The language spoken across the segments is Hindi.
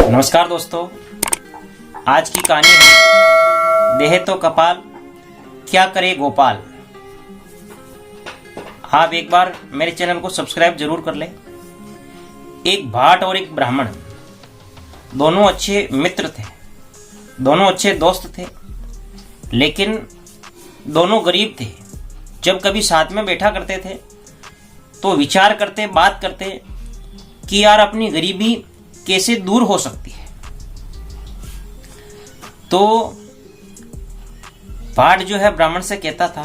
नमस्कार दोस्तों, आज की कहानी है देहे तो कपाल क्या करे गोपाल। आप एक बार मेरे चैनल को सब्सक्राइब जरूर कर लें। एक भाट और एक ब्राह्मण दोनों अच्छे मित्र थे, दोनों अच्छे दोस्त थे, लेकिन दोनों गरीब थे। जब कभी साथ में बैठा करते थे तो विचार करते, बात करते कि यार अपनी गरीबी कैसे दूर हो सकती है। तो भाट जो है ब्राह्मण से कहता था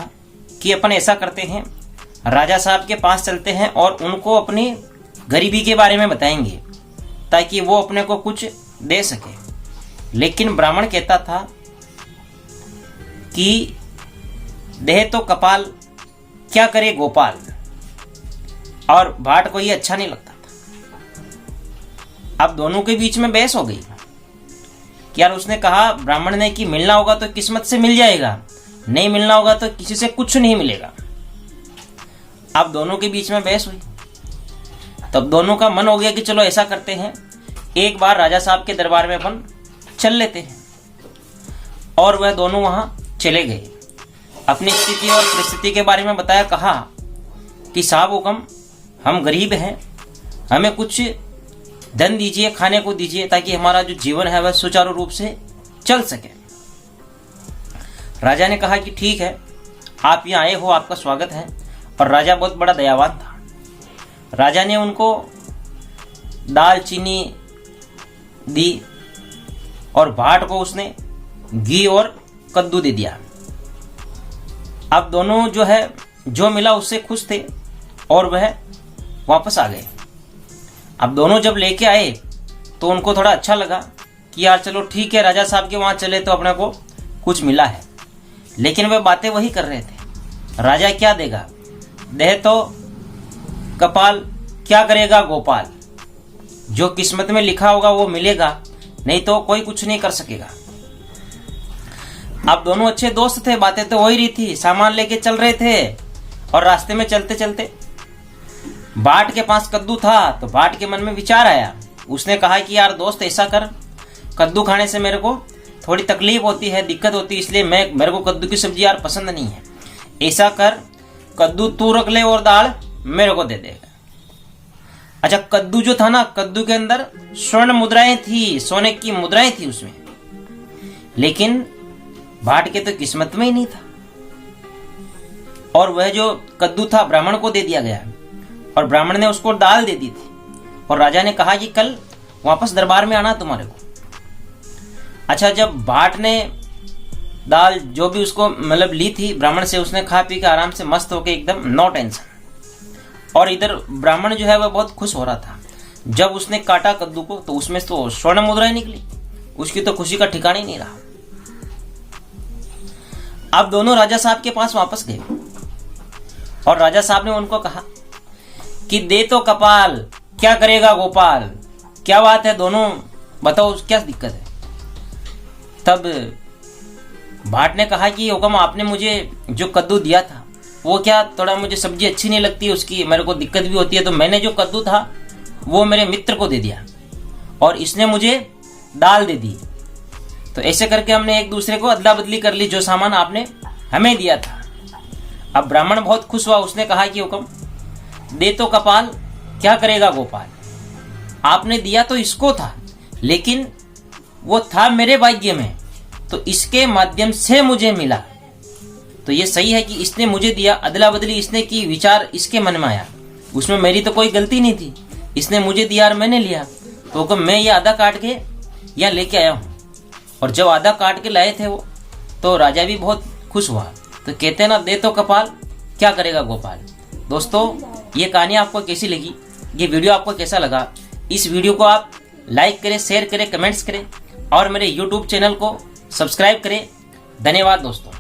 कि अपन ऐसा करते हैं, राजा साहब के पास चलते हैं और उनको अपनी गरीबी के बारे में बताएंगे ताकि वो अपने को कुछ दे सके। लेकिन ब्राह्मण कहता था कि देह तो कपाल क्या करे गोपाल, और भाट को ये अच्छा नहीं लगता था। अब दोनों के बीच में बहस हो गई कि यार, उसने कहा ब्राह्मण ने कि मिलना होगा तो किस्मत से मिल जाएगा, नहीं मिलना होगा तो किसी से कुछ नहीं मिलेगा। अब दोनों के बीच में बहस हुई, तब दोनों का मन हो गया कि चलो ऐसा करते हैं, एक बार राजा साहब के दरबार में अपन चल लेते हैं। और वह दोनों वहां चले गए, अपनी स्थिति और परिस्थिति के बारे में बताया। कहा कि साहब हुक्म, हम गरीब हैं, हमें कुछ धन दीजिए, खाने को दीजिए, ताकि हमारा जो जीवन है वह सुचारू रूप से चल सके। राजा ने कहा कि ठीक है, आप यहाँ आए हो, आपका स्वागत है। और राजा बहुत बड़ा दयावान था। राजा ने उनको दाल चीनी दी और भाट को उसने घी और कद्दू दे दिया। अब दोनों जो है जो मिला उससे खुश थे और वह वापस आ गए। अब दोनों जब लेके आए तो उनको थोड़ा अच्छा लगा कि यार चलो ठीक है, राजा साहब के वहां चले तो अपने को कुछ मिला है। लेकिन वे बातें वही कर रहे थे, राजा क्या देगा, देह तो कपाल क्या करेगा गोपाल। जो किस्मत में लिखा होगा वो मिलेगा, नहीं तो कोई कुछ नहीं कर सकेगा। अब दोनों अच्छे दोस्त थे, बातें तो हो ही रही थी, सामान लेके चल रहे थे। और रास्ते में चलते चलते भाट के पास कद्दू था, तो भाट के मन में विचार आया। उसने कहा कि यार दोस्त, ऐसा कर, कद्दू खाने से मेरे को थोड़ी तकलीफ होती है, दिक्कत होती है, इसलिए मेरे को कद्दू की सब्जी यार पसंद नहीं है। ऐसा कर, कद्दू तू रख ले और दाल मेरे को दे देगा। अच्छा, कद्दू जो था ना, कद्दू के अंदर स्वर्ण मुद्राएं थी, सोने की मुद्राएं थी उसमें। लेकिन भाट के तो किस्मत में ही नहीं था। और वह जो कद्दू था ब्राह्मण को दे दिया गया, और ब्राह्मण ने उसको दाल दे दी थी। और राजा ने कहा कि कल वापस दरबार में आना तुम्हारे को। अच्छा, जब भाट ने दाल जो भी उसको मतलब ली थी ब्राह्मण से, उसने खा पी के आराम से मस्त होके एकदम नो टेंशन। और इधर ब्राह्मण जो है वह बहुत खुश हो रहा था। जब उसने काटा कद्दू को तो उसमें तो स्वर्ण मुद्राएं निकली, उसकी तो खुशी का ठिकाना ही नहीं रहा। अब दोनों राजा साहब के पास वापस गए और राजा साहब ने उनको कहा कि दे तो कपाल क्या करेगा गोपाल। क्या बात है, दोनों बताओ क्या दिक्कत है। तब भाट ने कहा कि हुक्म, आपने मुझे जो कद्दू दिया था वो क्या थोड़ा मुझे सब्जी अच्छी नहीं लगती, उसकी मेरे को दिक्कत भी होती है, तो मैंने जो कद्दू था वो मेरे मित्र को दे दिया और इसने मुझे दाल दे दी। तो ऐसे करके हमने एक दूसरे को अदला बदली कर ली, जो सामान आपने हमें दिया था। अब ब्राह्मण बहुत खुश हुआ, उसने कहा कि हुक्म, दे तो कपाल क्या करेगा गोपाल। आपने दिया तो इसको था, लेकिन वो था मेरे भाग्य में, तो इसके माध्यम से मुझे मिला। तो ये सही है कि इसने मुझे दिया, अदला बदली इसने की, विचार इसके मन में आया, उसमें मेरी तो कोई गलती नहीं थी। इसने मुझे दिया और मैंने लिया, तो हुक्म मैं ये आधा काट के यहाँ लेके आया हूँ। और जब आधा काट के लाए थे वो, तो राजा भी बहुत खुश हुआ। तो कहते हैं ना, दे तो कपाल क्या करेगा गोपाल। दोस्तों, ये कहानी आपको कैसी लगी, ये वीडियो आपको कैसा लगा, इस वीडियो को आप लाइक करें, शेयर करें, कमेंट्स करें और मेरे YouTube चैनल को सब्सक्राइब करें। धन्यवाद दोस्तों।